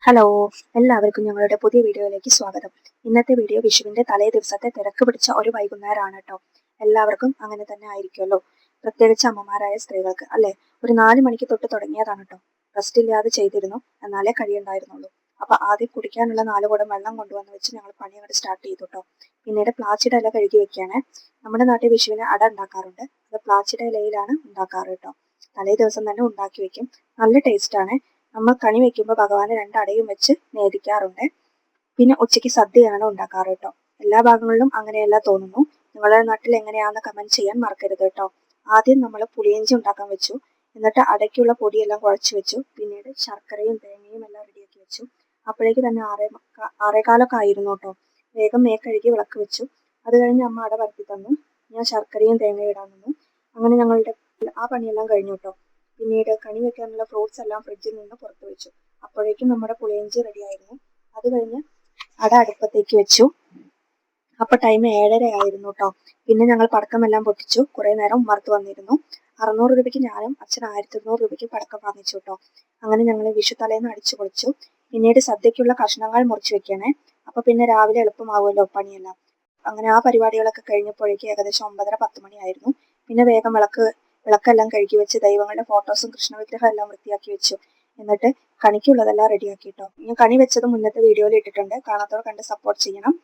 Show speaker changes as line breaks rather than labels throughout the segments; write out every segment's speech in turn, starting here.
Hello, എല്ലാവർക്കും ഞങ്ങളുടെ പുതിയ വീഡിയോയിലേക്ക് സ്വാഗതം. ഇന്നത്തെ വീഡിയോ വിഷുവിന്റെ തലേ ദിവസത്തെ തിരക്ക് പിടിച്ച ഒരു വൈകുന്നേരമാണ് കേട്ടോ. എല്ലാവർക്കും അങ്ങനെ തന്നെ ആയിരിക്കുമല്ലോ, പ്രത്യേകിച്ച് അമ്മമാരായ സ്ത്രീകൾക്ക് അല്ലെ. ഒരു 4 മണിക്ക് തൊട്ട് തുടങ്ങിയതാണ് കേട്ടോ. റെസ്റ്റ് ഇല്ലാതെ ചെയ്തിരുന്നു, എന്നാലേ കഴിയുണ്ടായിരുന്നുള്ളൂ. അപ്പൊ ആദ്യം കുടിക്കാനുള്ള 4 കുടം വെള്ളം കൊണ്ടുവന്ന് വെച്ച് ഞങ്ങൾ പണി അങ്ങോട്ട് സ്റ്റാർട്ട് ചെയ്തു കേട്ടോ. പിന്നീട് പ്ലാച്ചിയുടെ ഇല കഴുകി വെക്കുകയാണ്. നമ്മുടെ നാട്ടിൽ വിഷുവിന് അട ഉണ്ടാക്കാറുണ്ട്, അത് പ്ലാച്ചിയുടെ ഇലയിലാണ് ഉണ്ടാക്കാറ് കേട്ടോ. തലേ ദിവസം തന്നെ ഉണ്ടാക്കി വെക്കും, നല്ല ടേസ്റ്റ് ആണ്. നമ്മൾ കണി വെക്കുമ്പോൾ ഭഗവാന് 2 അടയും വെച്ച് നേദിക്കാറുണ്ട്. പിന്നെ ഉച്ചയ്ക്ക് സദ്യയാണ് ഉണ്ടാക്കാറ് കേട്ടോ. എല്ലാ ഭാഗങ്ങളിലും അങ്ങനെയല്ല തോന്നുന്നു. നിങ്ങളുടെ നാട്ടിൽ എങ്ങനെയാണെന്ന് കമന്റ് ചെയ്യാൻ മറക്കരുത് കേട്ടോ. ആദ്യം നമ്മൾ പുളിയിഞ്ചി ഉണ്ടാക്കാൻ വെച്ചു, എന്നിട്ട് അടയ്ക്കുള്ള പൊടിയെല്ലാം കുഴച്ച് വെച്ചു. പിന്നീട് ശർക്കരയും തേങ്ങയും എല്ലാം റെഡിയാക്കി വെച്ചു. അപ്പോഴേക്ക് തന്നെ 6:15 ആയിരുന്നു കേട്ടോ. വേഗം കഴുകി വിളക്ക് വെച്ചു. അത് കഴിഞ്ഞ് അമ്മ അട പരത്തി തന്നു. ഞാൻ ശർക്കരയും തേങ്ങയും ഇടാൻ നിന്നു. അങ്ങനെ ഞങ്ങളുടെ ആ പണിയെല്ലാം കഴിഞ്ഞു കേട്ടോ. പിന്നീട് കണി വെക്കാനുള്ള ഫ്രൂട്ട്സ് എല്ലാം ഫ്രിഡ്ജിൽ നിന്ന് പുറത്ത് വെച്ചു. അപ്പോഴേക്കും നമ്മുടെ പുളിയിഞ്ചി റെഡി ആയിരുന്നു. അത് കഴിഞ്ഞ് അട അടുപ്പത്തേക്ക് വെച്ചു. അപ്പൊ ടൈം 7:30 ആയിരുന്നു കേട്ടോ. പിന്നെ ഞങ്ങൾ പടക്കമെല്ലാം പൊട്ടിച്ചു. കുറെ നേരം ഉമ്മർത്ത് വന്നിരുന്നു. 600 രൂപയ്ക്ക് ഞാനും അച്ഛൻ 1200 രൂപയ്ക്ക് പടക്കം വാങ്ങിച്ചു കേട്ടോ. അങ്ങനെ ഞങ്ങൾ വിഷു തലേന്ന് അടിച്ചു പൊളിച്ചു. പിന്നീട് സദ്യക്കുള്ള കഷ്ണങ്ങൾ മുറിച്ചു വെക്കണേ. അപ്പൊ പിന്നെ രാവിലെ എളുപ്പമാവുമല്ലോ പണിയെല്ലാം. അങ്ങനെ ആ പരിപാടികളൊക്കെ കഴിഞ്ഞപ്പോഴേക്ക് ഏകദേശം 9:30-10 മണിയായിരുന്നു. പിന്നെ വേഗം വിളക്കെല്ലാം കഴുകി വെച്ച് ദൈവങ്ങളുടെ ഫോട്ടോസും കൃഷ്ണവിഗ്രഹം എല്ലാം വൃത്തിയാക്കി വെച്ചു. എന്നിട്ട് കണിക്കുള്ളതെല്ലാം റെഡിയാക്കി കേട്ടോ. ഞാൻ കണി വെച്ചത് മുന്നത്തെ വീഡിയോയിൽ ഇട്ടിട്ടുണ്ട്, കാണാത്തവർ കണ്ട് സപ്പോർട്ട് ചെയ്യണം.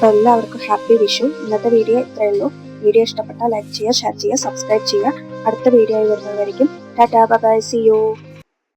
അപ്പോൾ എല്ലാവർക്കും ഹാപ്പി വിഷു. ഇന്നത്തെ വീഡിയോ ഇത്രയേ ഉള്ളൂ. വീഡിയോ ഇഷ്ടപ്പെട്ടാൽ ലൈക്ക് ചെയ്യുക, ഷെയർ ചെയ്യുക, സബ്സ്ക്രൈബ് ചെയ്യുക. അടുത്ത വീഡിയോ വരുന്നതായിരിക്കും. Tata bye bye, see U.